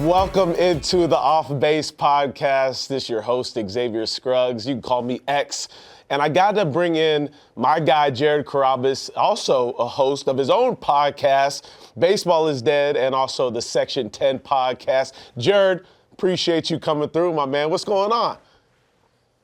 Welcome into the Off Base Podcast. This is your host, Xavier Scruggs. You can call me X. And I got to bring in my guy, Jared Carrabis, also a host of his own podcast, Baseball is Dead, and also the Section 10 podcast. Jared, appreciate you coming through, my man. What's going on?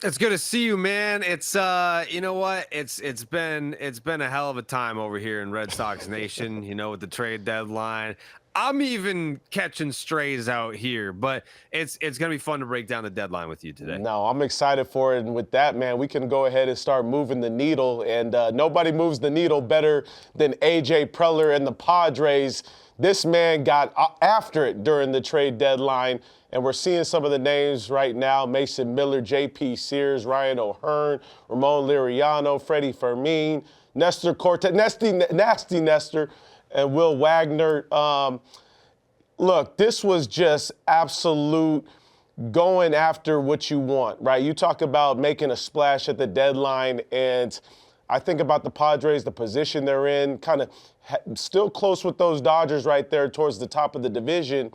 It's good to see you, man. It's you know what? It's been a hell of a time over here in Red Sox Nation, with the trade deadline. I'm even catching strays out here, but it's going to be fun to break down the deadline with you today. No, I'm excited for it. And with that, man, we can go ahead and start moving the needle. And nobody moves the needle better than A.J. Preller and the Padres. This man got after it during the trade deadline. And we're seeing some of the names right now: Mason Miller, J.P. Sears, Ryan O'Hearn, Ramon Liriano, Freddie Fermin, Nestor Cortez, Nasty Nestor, and Will Wagner. Look, this was just absolute going after what you want, right? You talk about making a splash at the deadline, and I think about the Padres, the position they're in, kind of still close with those Dodgers right there towards the top of the division.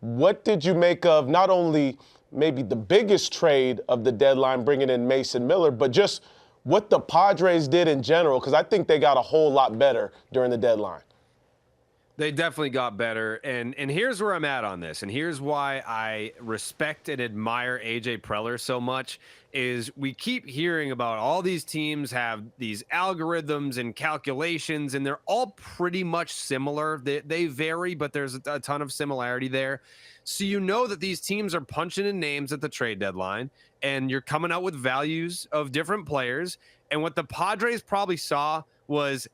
What did you make of not only maybe the biggest trade of the deadline, bringing in Mason Miller, but just what the Padres did in general? Because I think they got a whole lot better during the deadline. They definitely got better, and here's where I'm at on this, and here's why I respect and admire A.J. Preller so much, is we keep hearing about all these teams have these algorithms and calculations, and they're all pretty much similar. They vary, but there's a ton of similarity there. So you know that these teams are punching in names at the trade deadline, and you're coming out with values of different players, and what the Padres probably saw was,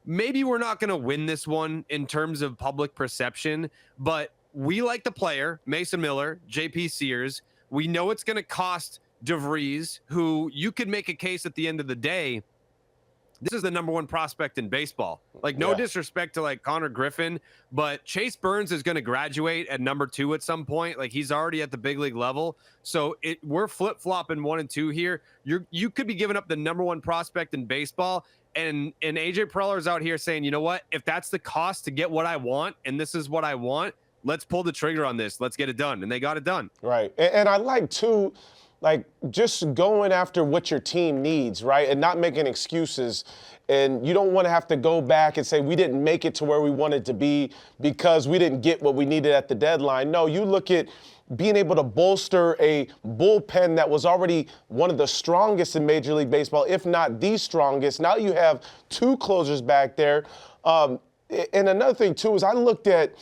maybe we're not going to win this one in terms of public perception, but we like the player, Mason Miller, J.P. Sears. We know it's going to cost DeVries, who you could make a case at the end of the day, this is the number one prospect in baseball. Like, no disrespect to like Connor Griffin, but Chase Burns is going to graduate at number 2 at some point. Like, he's already at the big league level. So we're flip-flopping 1 and 2 here. You could be giving up the number 1 prospect in baseball. And A.J. Preller's out here saying, you know what, if that's the cost to get what I want, and this is what I want, let's pull the trigger on this. Let's get it done. And they got it done. Right. And I like, too, like, just going after what your team needs, right, and not making excuses. And you don't want to have to go back and say we didn't make it to where we wanted to be because we didn't get what we needed at the deadline. No, you look at being able to bolster a bullpen that was already one of the strongest in Major League Baseball, if not the strongest. Now you have 2 closers back there. And another thing, too, is I looked at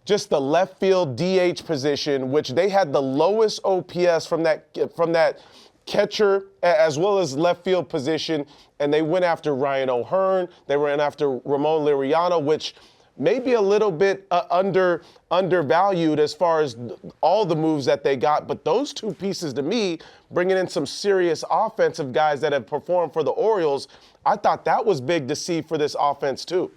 just the left field DH position, which they had the lowest OPS from that catcher as well as left field position, and they went after Ryan O'Hearn. They went after Ramon Liriano, which may be a little bit undervalued as far as all the moves that they got. But those 2 pieces, to me, bringing in some serious offensive guys that have performed for the Orioles, I thought that was big to see for this offense, too.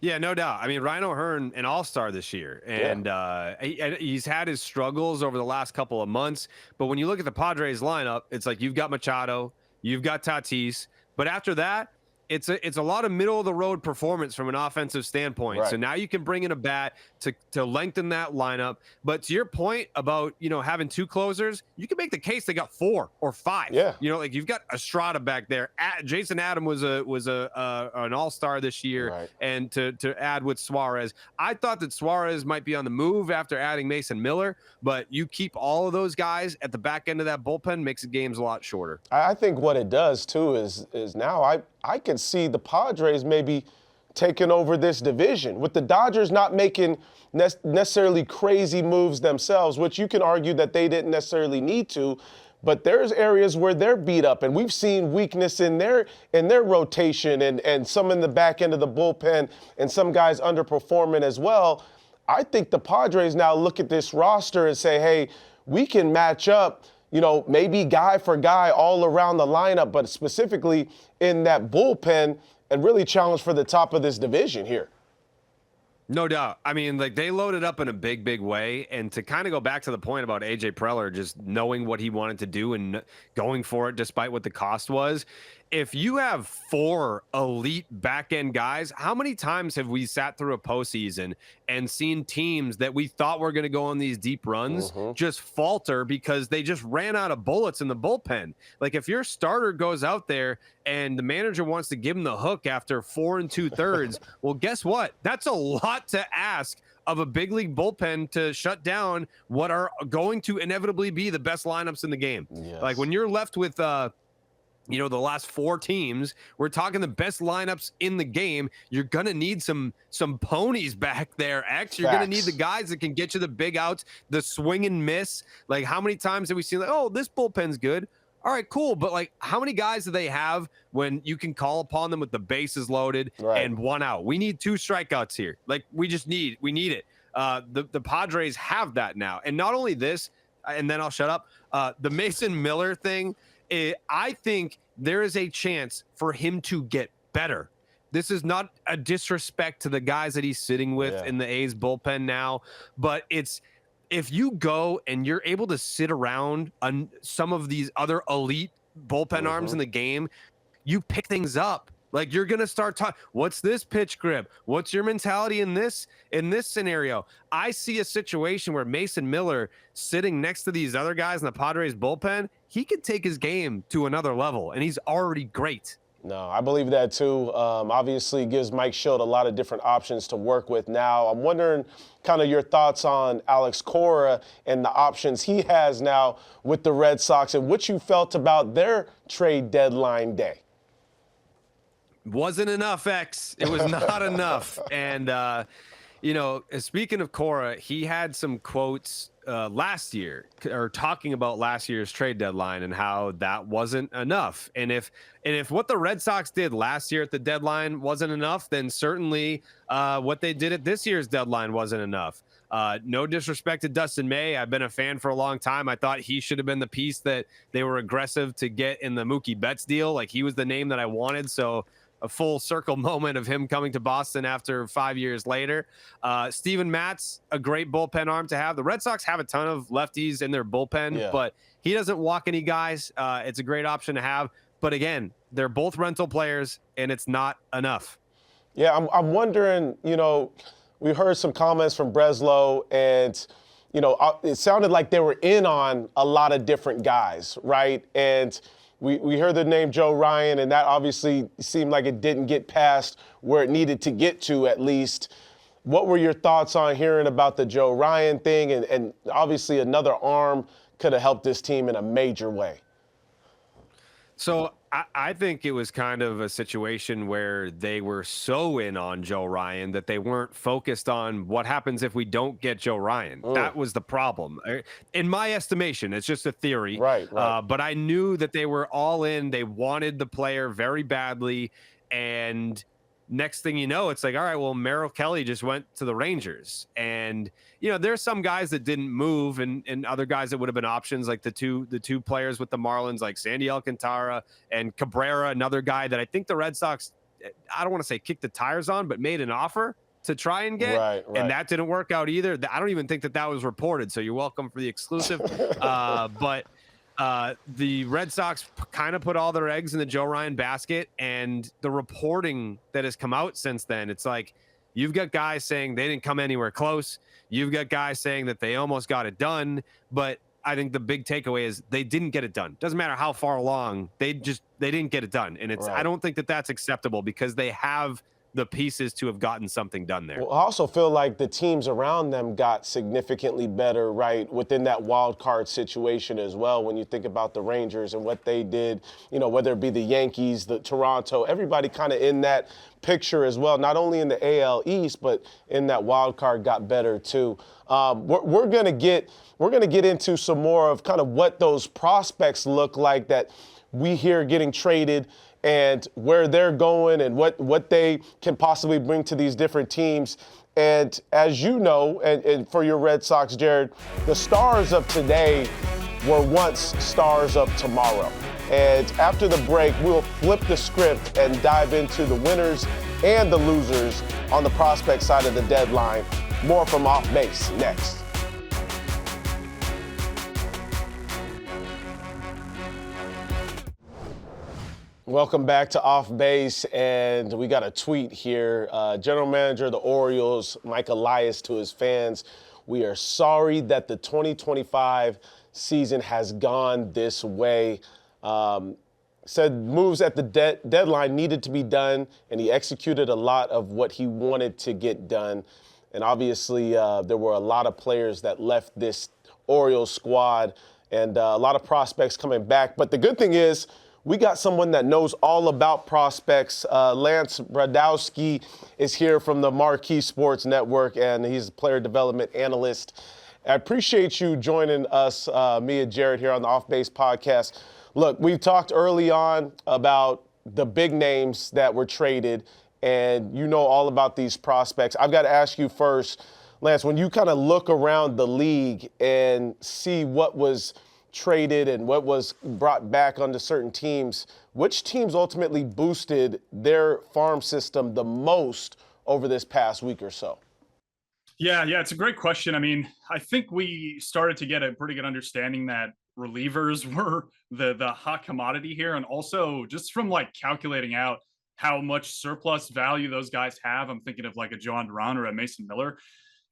Yeah, no doubt. I mean, Ryan O'Hearn, an all-star this year, and he's had his struggles over the last couple of months. But when you look at the Padres lineup, it's like you've got Machado, you've got Tatis, but after that, it's a lot of middle-of-the-road performance from an offensive standpoint. Right. So now you can bring in a bat to lengthen that lineup. But to your point about, having 2 closers, you can make the case they got 4 or 5. Yeah. Like you've got Estrada back there. Jason Adam was an all-star this year. Right. And to add with Suarez, I thought that Suarez might be on the move after adding Mason Miller, but you keep all of those guys at the back end of that bullpen, makes the games a lot shorter. I think what it does, too, is now I can see the Padres maybe taking over this division with the Dodgers not making necessarily crazy moves themselves, which you can argue that they didn't necessarily need to, but there's areas where they're beat up, and we've seen weakness in their rotation and some in the back end of the bullpen and some guys underperforming as well. I think the Padres now look at this roster and say, hey, we can match up, maybe guy for guy all around the lineup, but specifically in that bullpen, and really challenge for the top of this division here. No doubt. I mean, like, they loaded up in a big, big way. And to kind of go back to the point about A.J. Preller just knowing what he wanted to do and going for it despite what the cost was, if you have 4 elite back end guys, how many times have we sat through a postseason and seen teams that we thought were going to go on these deep runs just falter because they just ran out of bullets in the bullpen? Like, if your starter goes out there and the manager wants to give him the hook after 4 2/3, well, guess what? That's a lot to ask of a big league bullpen to shut down what are going to inevitably be the best lineups in the game. Yes. Like, when you're left with the last 4 teams, we're talking the best lineups in the game. You're gonna need some ponies back there, X. You're gonna need the guys that can get you the big outs, the swing and miss. Like, how many times have we seen, like, oh, this bullpen's good? All right, cool. But, like, how many guys do they have when you can call upon them with the bases loaded and 1 out? We need 2 strikeouts here. Like, we need it. The Padres have that now. And not only this, and then I'll shut up, the Mason Miller thing, I think there is a chance for him to get better. This is not a disrespect to the guys that he's sitting with in the A's bullpen now, but it's, if you go and you're able to sit around on some of these other elite bullpen arms in the game, you pick things up. Like, you're going to start talking, what's this pitch grip? What's your mentality in this scenario? I see a situation where Mason Miller sitting next to these other guys in the Padres bullpen, he could take his game to another level, and he's already great. No, I believe that too. Obviously gives Mike Schilt a lot of different options to work with now. I'm wondering kind of your thoughts on Alex Cora and the options he has now with the Red Sox and what you felt about their trade deadline day. Wasn't enough, X. It was not enough. And, speaking of Cora, he had some quotes last year, or talking about last year's trade deadline and how that wasn't enough. And if what the Red Sox did last year at the deadline wasn't enough, then certainly what they did at this year's deadline wasn't enough. No disrespect to Dustin May. I've been a fan for a long time. I thought he should have been the piece that they were aggressive to get in the Mookie Betts deal. Like, he was the name that I wanted. So a full circle moment of him coming to Boston after 5 years later. Steven Matz, a great bullpen arm to have. The Red Sox have a ton of lefties in their bullpen, but he doesn't walk any guys. It's a great option to have. But again, they're both rental players, and it's not enough. Yeah, I'm wondering, we heard some comments from Breslow, and, it sounded like they were in on a lot of different guys, right? And we heard the name Joe Ryan, and that obviously seemed like it didn't get past where it needed to get to, at least. What were your thoughts on hearing about the Joe Ryan thing? And obviously another arm could have helped this team in a major way. So I think it was kind of a situation where they were so in on Joe Ryan that they weren't focused on what happens if we don't get Joe Ryan. That was the problem. In my estimation, it's just a theory. Right. But I knew that they were all in. They wanted the player very badly. And next thing you know, it's like, all right, well, Merrill Kelly just went to the Rangers. And, there's some guys that didn't move and other guys that would have been options, like the two players with the Marlins, like Sandy Alcantara and Cabrera, another guy that I think the Red Sox, I don't want to say kicked the tires on, but made an offer to try and get. Right. And that didn't work out either. I don't even think that was reported. So you're welcome for the exclusive. But the Red Sox kind of put all their eggs in the Joe Ryan basket, and the reporting that has come out since then, it's like, you've got guys saying they didn't come anywhere close. You've got guys saying that they almost got it done. But I think the big takeaway is they didn't get it done. Doesn't matter how far along, they didn't get it done. And I don't think that that's acceptable, because they have the pieces to have gotten something done there. Well, I also feel like the teams around them got significantly better, right, within that wild card situation as well. When you think about the Rangers and what they did, whether it be the Yankees, the Toronto, everybody kind of in that picture as well, not only in the AL East, but in that wild card got better too. We're gonna get into some more of kind of what those prospects look like that we hear getting traded, and where they're going and what they can possibly bring to these different teams. And as you know, and for your Red Sox, Jared, the stars of today were once stars of tomorrow. And after the break, we'll flip the script and dive into the winners and the losers on the prospect side of the deadline. More from Off Base next. Welcome back to Off Base, and we got a tweet here. General Manager of the Orioles, Mike Elias, to his fans: "We are sorry that the 2025 season has gone this way." Said moves at the deadline needed to be done, and he executed a lot of what he wanted to get done. And obviously, there were a lot of players that left this Orioles squad, and a lot of prospects coming back. But the good thing is, we got someone that knows all about prospects. Lance Brozdowski is here from the Marquee Sports Network, and he's a player development analyst. I appreciate you joining us, me and Jared, here on the Off Base podcast. Look, we've talked early on about the big names that were traded, and you know all about these prospects. I've got to ask you first, Lance, when you kind of look around the league and see what was traded and what was brought back onto certain teams, which teams ultimately boosted their farm system the most over this past week or so? Yeah, it's a great question. I mean, I think we started to get a pretty good understanding that relievers were the hot commodity here, and also just from like calculating out how much surplus value those guys have. I'm thinking of like a John Duran or a Mason Miller.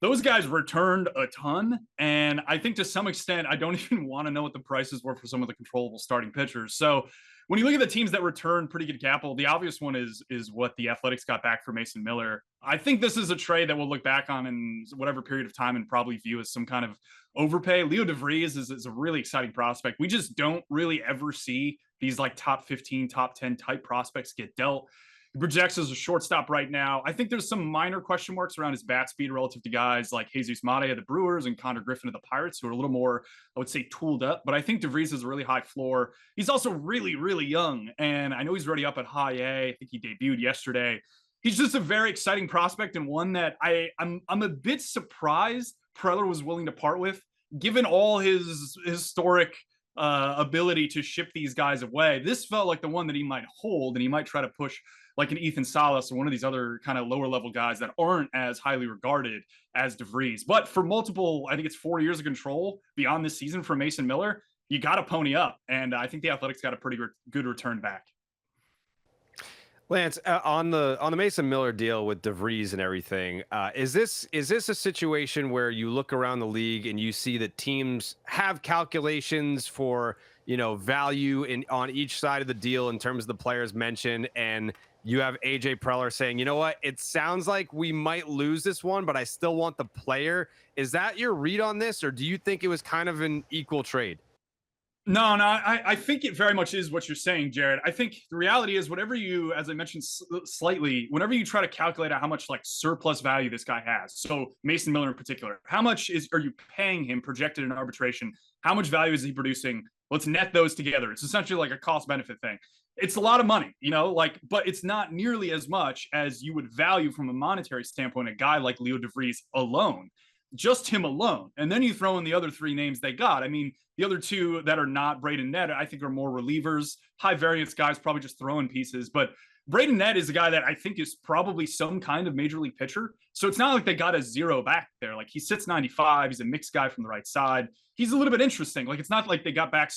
Those guys returned a ton, and I think to some extent, I don't even want to know what the prices were for some of the controllable starting pitchers. So when you look at the teams that returned pretty good capital, the obvious one is what the Athletics got back for Mason Miller. I think this is a trade that we'll look back on in whatever period of time and probably view as some kind of overpay. Leo DeVries is a really exciting prospect. We just don't really ever see these like top 15, top 10 type prospects get dealt. He projects as a shortstop right now. I think there's some minor question marks around his bat speed relative to guys like Jesus Mate of the Brewers and Connor Griffin of the Pirates, who are a little more, I would say, tooled up. But I think DeVries has a really high floor. He's also really, really young. And I know he's already up at high A. I think he debuted yesterday. He's just a very exciting prospect, and one that I'm a bit surprised Preller was willing to part with, given all his historic ability to ship these guys away. This felt like the one that he might hold, and he might try to push like an Ethan Salas or one of these other kind of lower level guys that aren't as highly regarded as DeVries. But for multiple, I think it's 4 years of control beyond this season for Mason Miller, you got to pony up. And I think the Athletics got a pretty good return back. Lance, on the Mason Miller deal with DeVries and everything, is this a situation where you look around the league and you see that teams have calculations for, you know, value on each side of the deal in terms of the players mentioned, and you have AJ Preller saying, you know what, it sounds like we might lose this one, but I still want the player. Is that your read on this, or do you think it was kind of an equal trade? No, I think it very much is what you're saying, Jared. I think the reality is whatever you, as I mentioned slightly, whenever you try to calculate out how much like surplus value this guy has, so Mason Miller in particular, how much are you paying him projected in arbitration? How much value is he producing? Let's net those together. It's essentially like a cost benefit thing. It's a lot of money, you know, like, but it's not nearly as much as you would value from a monetary standpoint a guy like Leo DeVries alone. Just him alone. And then you throw in the other three names they got. I mean, the other two that are not Braden Nett, I think are more relievers, high variance guys, probably just throwing pieces. But Braden Nett is a guy that I think is probably some kind of major league pitcher. So it's not like they got a zero back there. Like he sits 95. He's a mixed guy from the right side. He's a little bit interesting. Like it's not like they got back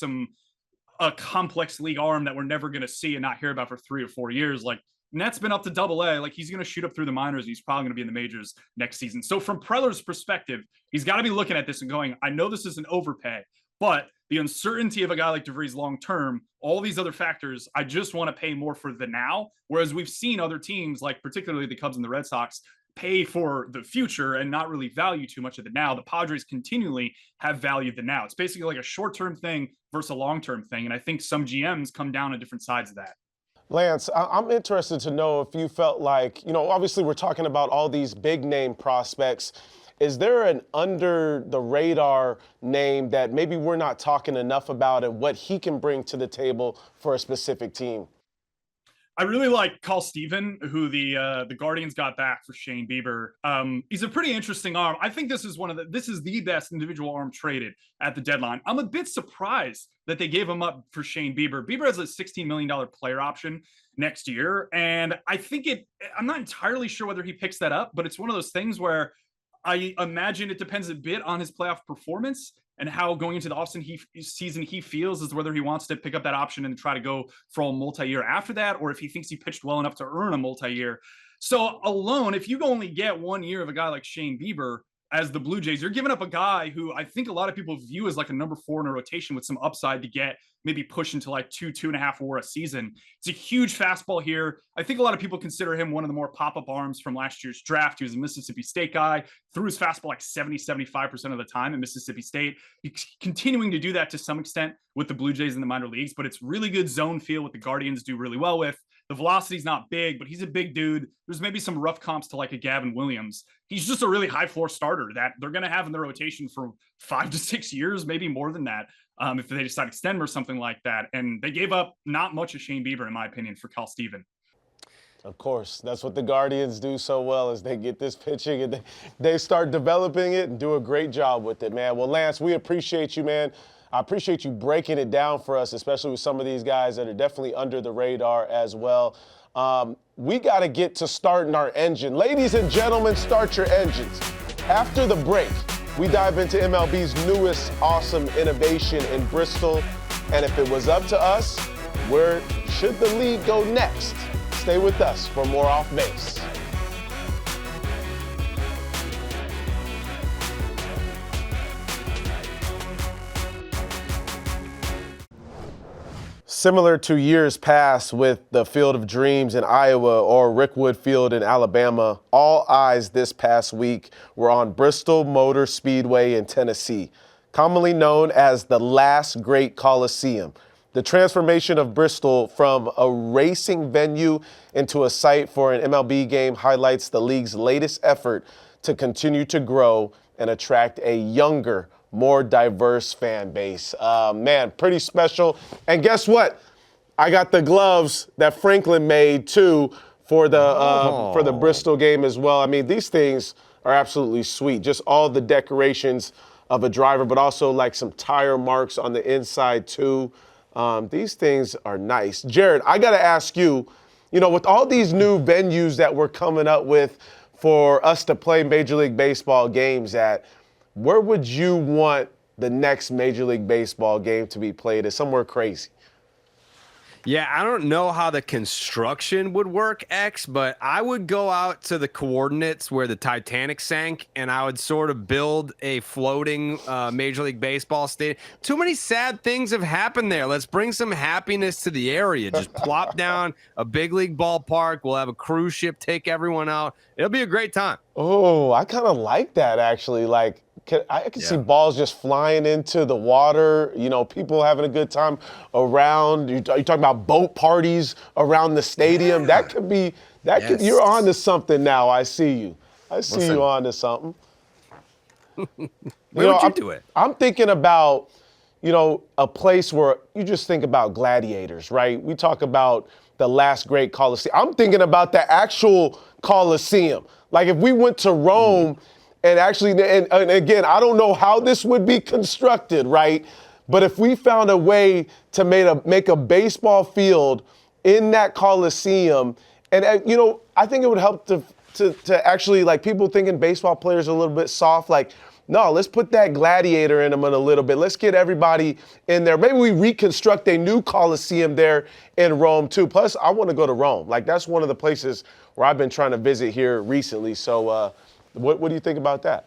a complex league arm that we're never going to see and not hear about for 3 or 4 years. Like Nett's been up to Double-A. Like he's going to shoot up through the minors. And he's probably going to be in the majors next season. So from Preller's perspective, he's got to be looking at this and going, I know this is an overpay, but the uncertainty of a guy like DeVries long-term, all these other factors, I just want to pay more for the now. Whereas we've seen other teams, like particularly the Cubs and the Red Sox, pay for the future and not really value too much of the now. The Padres continually have valued the now. It's basically like a short-term thing versus a long-term thing. And I think some GMs come down on different sides of that. Lance, I'm interested to know if you felt like, you know, obviously we're talking about all these big name prospects. Is there an under the radar name that maybe we're not talking enough about and what he can bring to the table for a specific team? I really like Carl Steven, who the Guardians got back for Shane Bieber. He's a pretty interesting arm. I think this is the best individual arm traded at the deadline. I'm a bit surprised that they gave him up for Shane Bieber. Bieber has a $16 million player option next year, and I'm not entirely sure whether he picks that up, but it's one of those things where I imagine it depends a bit on his playoff performance. and how going into the season he feels is whether he wants to pick up that option and try to go for a multi-year after that, or if he thinks he pitched well enough to earn a multi-year. So alone, if you only get 1 year of a guy like Shane Bieber as the Blue Jays, you're giving up a guy who I think a lot of people view as like a number 4 in a rotation with some upside to get maybe push into like 2.5 WAR a season. It's a huge fastball here. I think a lot of people consider him one of the more pop-up arms from last year's draft. He was a Mississippi State guy, threw his fastball like 70-75% of the time at Mississippi State. He's continuing to do that to some extent with the Blue Jays in the minor leagues, but it's really good zone feel, what the Guardians do really well with. The velocity's not big, but he's a big dude. There's maybe some rough comps to like a Gavin Williams. He's just a really high floor starter that they're going to have in the rotation for 5 to 6 years, maybe more than that, if they decide to extend him or something like that. And they gave up not much of Shane Bieber, in my opinion, for Cal Steven. Of course, that's what the Guardians do so well, is they get this pitching and they start developing it and do a great job with it, man. Well, Lance, we appreciate you, man. I appreciate you breaking it down for us, especially with some of these guys that are definitely under the radar as well. We got to get to starting our engine. Ladies and gentlemen, start your engines. After the break, we dive into MLB's newest awesome innovation in Bristol. And if it was up to us, where should the league go next? Stay with us for more Off Base. Similar to years past with the Field of Dreams in Iowa or Rickwood Field in Alabama, all eyes this past week were on Bristol Motor Speedway in Tennessee, commonly known as the last great Coliseum. The transformation of Bristol from a racing venue into a site for an MLB game highlights the league's latest effort to continue to grow and attract a younger, more diverse fan base. Man, pretty special. And guess what? I got the gloves that Franklin made too for the Bristol game as well. I mean, these things are absolutely sweet. Just all the decorations of a driver, but also like some tire marks on the inside too. These things are nice. Jared, I got to ask you, with all these new venues that we're coming up with for us to play Major League Baseball games at, where would you want the next Major League Baseball game to be played at? Somewhere crazy. Yeah, I don't know how the construction would work, X, but I would go out to the coordinates where the Titanic sank, and I would sort of build a floating Major League Baseball stadium. Too many sad things have happened there. Let's bring some happiness to the area. Just plop down a big league ballpark. We'll have a cruise ship take everyone out. It'll be a great time. Oh, I kind of like that, actually. Like, I can see balls just flying into the water, people having a good time around. You're talking about boat parties around the stadium. That could be, you're on to something now. I see you. You on to something. Where would you do it? I'm thinking about, a place where you just think about gladiators, right? We talk about the last great Coliseum. I'm thinking about the actual Coliseum. Like if we went to Rome, and actually, and again, I don't know how this would be constructed, right? But if we found a way to make a baseball field in that Coliseum, and I think it would help to actually, like, people thinking baseball players are a little bit soft, like, no, let's put that gladiator in them in a little bit. Let's get everybody in there. Maybe we reconstruct a new Coliseum there in Rome too. Plus, I want to go to Rome. Like, that's one of the places where I've been trying to visit here recently. So, what do you think about that?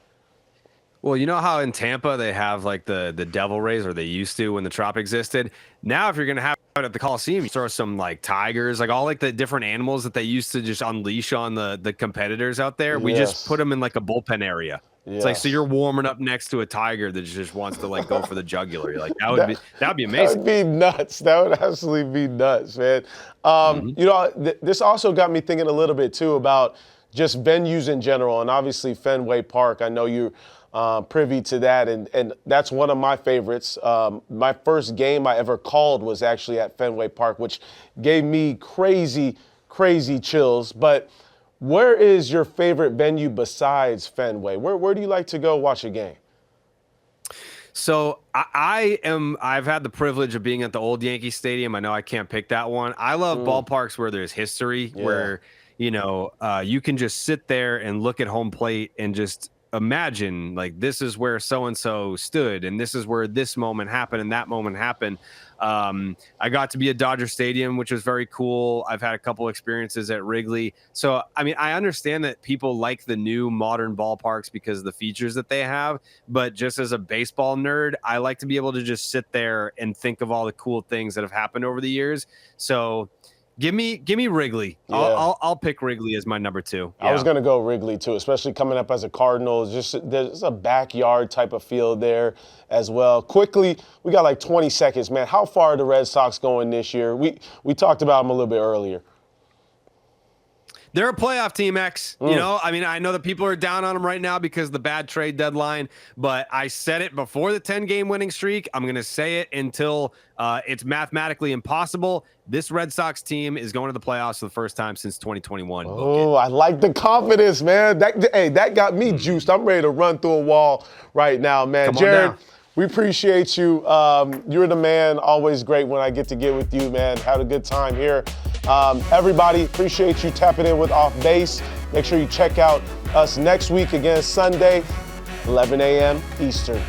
Well, you know how in Tampa they have like the Devil Rays, or they used to when the Trop existed. Now, if you're going to have it at the Coliseum, you throw some like tigers, like all like the different animals that they used to just unleash on the competitors out there. We just put them in like a bullpen area. It's like, so you're warming up next to a tiger that just wants to like go for the jugular. You're like, that would be amazing. That would be nuts. That would absolutely be nuts, man. This also got me thinking a little bit too about just venues in general, and obviously Fenway Park. I know you're privy to that, and that's one of my favorites. My first game I ever called was actually at Fenway Park, which gave me crazy, crazy chills. But where is your favorite venue besides Fenway? Where do you like to go watch a game? So I've had the privilege of being at the old Yankee Stadium. I know I can't pick that one. I love ballparks where there's history, where you can just sit there and look at home plate and just imagine like this is where so-and-so stood and this is where this moment happened and that moment happened. I got to be at Dodger Stadium, which was very cool. I've had a couple experiences at Wrigley. So, I mean, I understand that people like the new modern ballparks because of the features that they have. But just as a baseball nerd, I like to be able to just sit there and think of all the cool things that have happened over the years. So give me Wrigley. Yeah. I'll pick Wrigley as my number 2. I was going to go Wrigley too, especially coming up as a Cardinal. There's a backyard type of feel there as well. Quickly, we got like 20 seconds, man. How far are the Red Sox going this year? We talked about them a little bit earlier. They're a playoff team, X. You know, I mean, I know that people are down on them right now because of the bad trade deadline, but I said it before the 10-game winning streak. I'm going to say it until it's mathematically impossible. This Red Sox team is going to the playoffs for the first time since 2021. Oh, I like the confidence, man. That got me juiced. I'm ready to run through a wall right now, man. Come on Jared, down. we appreciate you. You're the man. Always great when I get to get with you, man. Had a good time here. Everybody, appreciate you tapping in with Off Base. Make sure you check out us next week again, Sunday, 11 a.m. Eastern.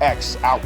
X out.